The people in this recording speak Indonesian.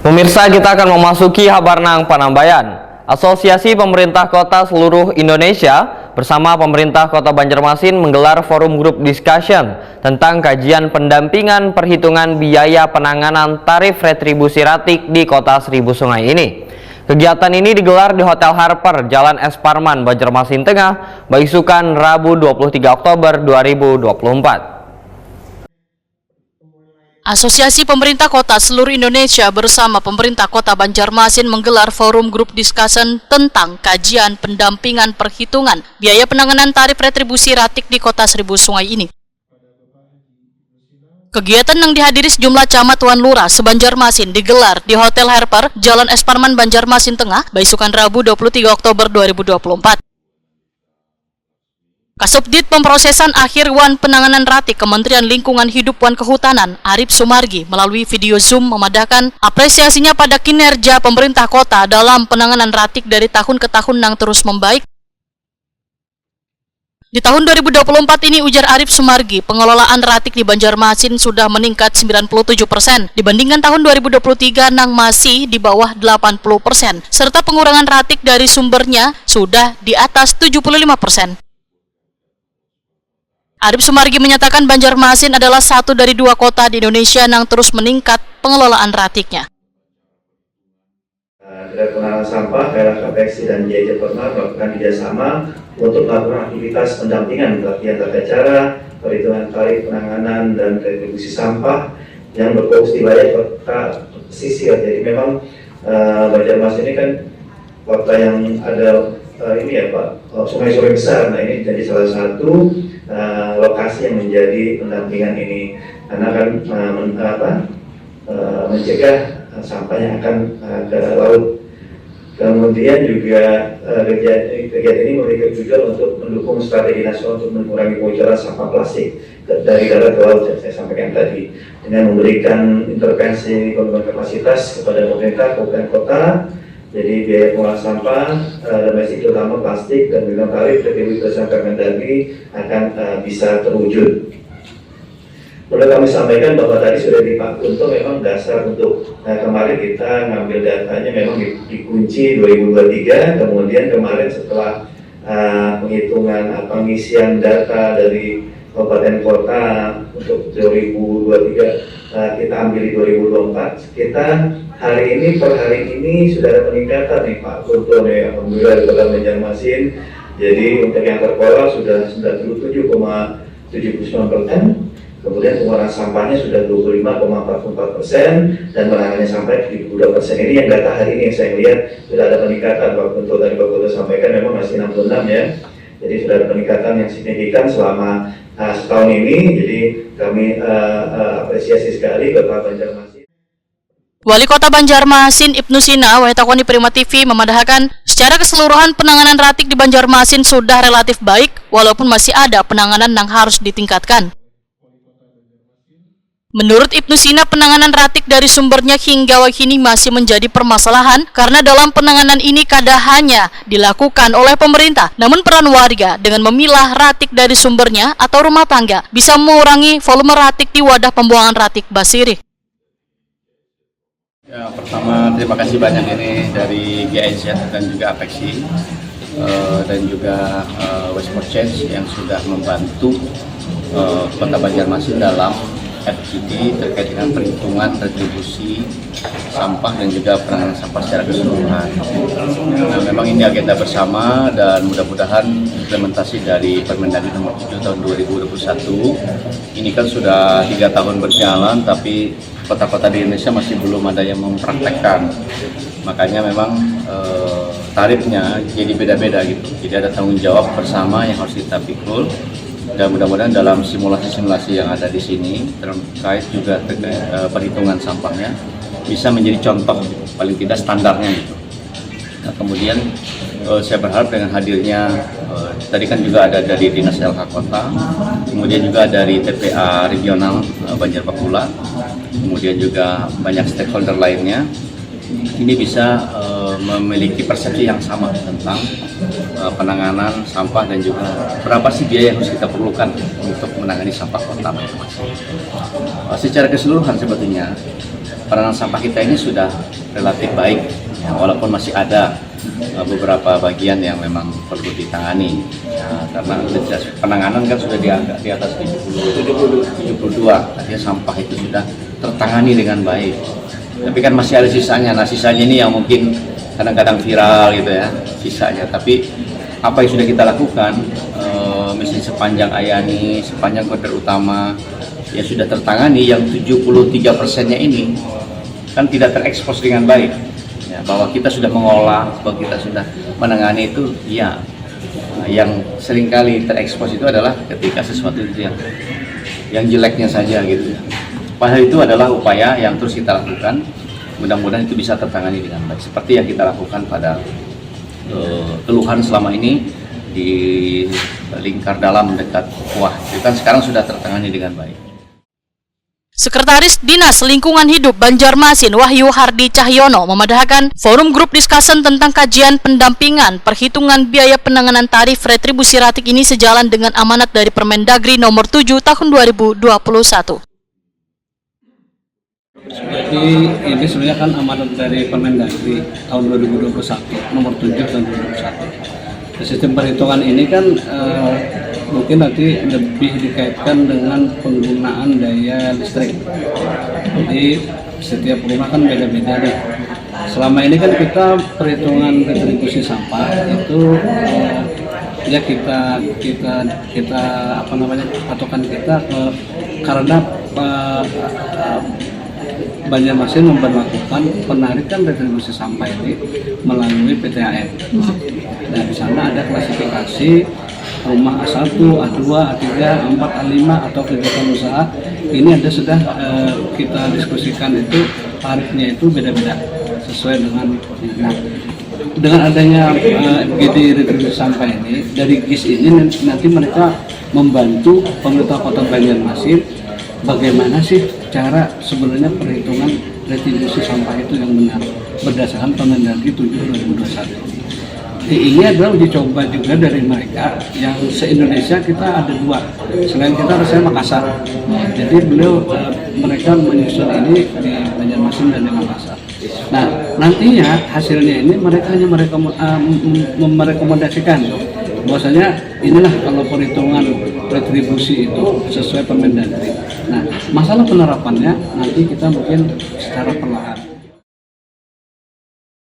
Pemirsa, kita akan memasuki Habarnang Panambayan. Asosiasi Pemerintah Kota seluruh Indonesia bersama Pemerintah Kota Banjarmasin menggelar forum group discussion tentang kajian pendampingan perhitungan biaya penanganan tarif retribusi ratik di Kota Seribu Sungai ini. Kegiatan ini digelar di Hotel Harper, Jalan S. Parman, Banjarmasin Tengah, Baisukan, Rabu 23 Oktober 2024. Asosiasi Pemerintah Kota seluruh Indonesia bersama Pemerintah Kota Banjarmasin menggelar forum group discussion tentang kajian pendampingan perhitungan biaya penanganan tarif retribusi ratik di Kota Seribu Sungai ini. Kegiatan yang dihadiri sejumlah camat Wan Lurah se-Banjarmasin digelar di Hotel Harper, Jalan Es Parman, Banjarmasin Tengah, Baisukan, Rabu 23 Oktober 2024. Kasubdit Pemrosesan Akhir Wan Penanganan Ratik Kementerian Lingkungan Hidup Wan Kehutanan Arif Sumargi melalui video Zoom memadahkan apresiasinya pada kinerja pemerintah kota dalam penanganan ratik dari tahun ke tahun yang terus membaik. Di tahun 2024 ini, ujar Arif Sumargi, pengelolaan ratik di Banjarmasin sudah meningkat 97% dibandingkan tahun 2023 yang masih di bawah 80%, serta pengurangan ratik dari sumbernya sudah di atas 75%. Arif Sumargi menyatakan Banjarmasin adalah satu dari dua kota di Indonesia yang terus meningkat pengelolaan ratiknya. Dari penanganan sampah, KPXI dan JJ pernah melakukan kerjasama untuk melakukan aktivitas pendampingan pelatihan tata cara, perhitungan tarif penanganan dan retribusi sampah yang berfokus di wilayah kota pesisir. Jadi memang Banjarmasin ini kan kota yang ada ini ya Pak, sungai-sungai besar. Nah ini jadi salah satu lokasi yang menjadi pendampingan ini, karena kan mencegah sampah yang akan ke laut. Kemudian juga kegiatan ini memberikan juga untuk mendukung strategi nasional untuk mengurangi bocoran sampah plastik dari darat ke laut yang saya sampaikan tadi, dengan memberikan intervensi pengembangan kapasitas kepada pemerintah kabupaten kota. Jadi biaya pengolahan sampah domestik terutama plastik dan dengan tarif retribusi berdasarkan Permendagri akan bisa terwujud. Perlu kami sampaikan bahwa tadi sudah di Pak Kunto memang dasar untuk kemarin kita ngambil datanya memang dikunci 2023, kemudian kemarin setelah penghitungan pengisian data dari kabupaten kota untuk 2023 kita ambil di 2024. Kita hari ini per hari ini sudah ada peningkatan nih Pak Kunto nih, alhamdulillah di Kota Banjarmasin. Jadi untuk yang terkelola sudah 97,79%, kemudian pengelolaan sampahnya sudah 25,44% dan penanganannya sampai 72%. Ini yang data hari ini yang saya lihat sudah ada peningkatan. Pak Kunto tadi Pak Kunto sampaikan memang masih 66 ya. Jadi sudah ada peningkatan yang signifikan selama setahun ini. Jadi kami apresiasi sekali Kota Banjarmasin. Wali Kota Banjarmasin Ibnu Sina, Wahitakoni Prima TV memadahkan secara keseluruhan penanganan ratik di Banjarmasin sudah relatif baik, walaupun masih ada penanganan yang harus ditingkatkan. Menurut Ibnu Sina, penanganan ratik dari sumbernya hingga kini masih menjadi permasalahan karena dalam penanganan ini kadang hanya dilakukan oleh pemerintah, namun peran warga dengan memilah ratik dari sumbernya atau rumah tangga bisa mengurangi volume ratik di wadah pembuangan ratik Basirih. Ya, pertama terima kasih banyak ini dari GIZ dan juga APEXI dan juga Westport Change yang sudah membantu Kota Banjarmasin dalam FGD terkait dengan perhitungan retribusi sampah dan juga penanganan sampah secara keseluruhan. Nah, memang ini agenda bersama dan mudah-mudahan implementasi dari Permendagri nomor 7 tahun 2021 ini kan sudah 3 tahun berjalan, tapi kota-kota di Indonesia masih belum ada yang mempraktekkan. Makanya memang tarifnya jadi beda-beda gitu. Jadi ada tanggung jawab bersama yang harus kita pikul. Dan mudah-mudahan dalam simulasi-simulasi yang ada di sini terkait juga perhitungan sampahnya bisa menjadi contoh paling tidak standarnya gitu. Nah, kemudian saya berharap dengan hadirnya tadi kan juga ada dari Dinas LH Kota, kemudian juga dari TPA Regional Banjar Pakula, kemudian juga banyak stakeholder lainnya. Ini bisa memiliki persepsi yang sama tentang penanganan sampah dan juga berapa sih biaya yang harus kita perlukan untuk menangani sampah kota. Secara keseluruhan sebetulnya penanganan sampah kita ini sudah relatif baik, ya, walaupun masih ada beberapa bagian yang memang perlu ditangani, ya, karena penanganan kan sudah di atas 72, artinya sampah itu sudah tertangani dengan baik. Tapi kan masih ada sisanya. Nah, sisanya ini yang mungkin kadang-kadang viral gitu ya, sisanya. Tapi apa yang sudah kita lakukan, misalnya sepanjang Ayani, sepanjang koridor utama, yang sudah tertangani, yang 73%-nya ini kan tidak terekspos dengan baik. Ya, bahwa kita sudah mengolah, bahwa kita sudah menangani itu, ya. Yang seringkali terekspos itu adalah ketika sesuatu itu yang jeleknya saja gitu. Padahal itu adalah upaya yang terus kita lakukan. Mudah-mudahan itu bisa tertangani dengan baik. Seperti yang kita lakukan pada keluhan selama ini di lingkar dalam dekat Kuah. Itu kan sekarang sudah tertangani dengan baik. Sekretaris Dinas Lingkungan Hidup Banjarmasin Wahyu Hardi Cahyono memadahakan forum grup discussion tentang kajian pendampingan perhitungan biaya penanganan tarif retribusi ratik ini sejalan dengan amanat dari Permendagri nomor 7 tahun 2021. Jadi ini sebenarnya kan amanat dari Permendagri tahun 2021 nomor 7 tahun 2021. Sistem perhitungan ini kan mungkin nanti lebih dikaitkan dengan penggunaan daya listrik. Jadi setiap rumah kan beda-beda nih. Selama ini kan kita perhitungan retribusi sampah itu ya kita apa namanya, patokan kita karena Banjarmasin memperlakukan penarikan retribusi sampah ini melalui PTAM. Nah, di sana ada klasifikasi rumah A1, A2, A3, A4, A5 atau kegiatan usaha. Ini ada sudah kita diskusikan itu tarifnya itu beda-beda sesuai dengan. Nah, dengan adanya FGD retribusi sampah ini dari GIS ini nanti mereka membantu pemerintah Kota Banjarmasin bagaimana sih cara sebenarnya perhitungan retribusi sampah itu yang benar berdasarkan Permendagri 7 2021. Ini adalah uji coba juga dari mereka yang se-Indonesia kita ada 2. Selain kita rasanya Makassar. Jadi mereka menyusun ini di Banjarmasin dan di Makassar. Nah, nantinya hasilnya ini mereka hanya merekomendasikan bahwasanya inilah kalau perhitungan retribusi itu sesuai Permendagri. Nah, masalah penerapannya nanti kita mungkin secara perlahan.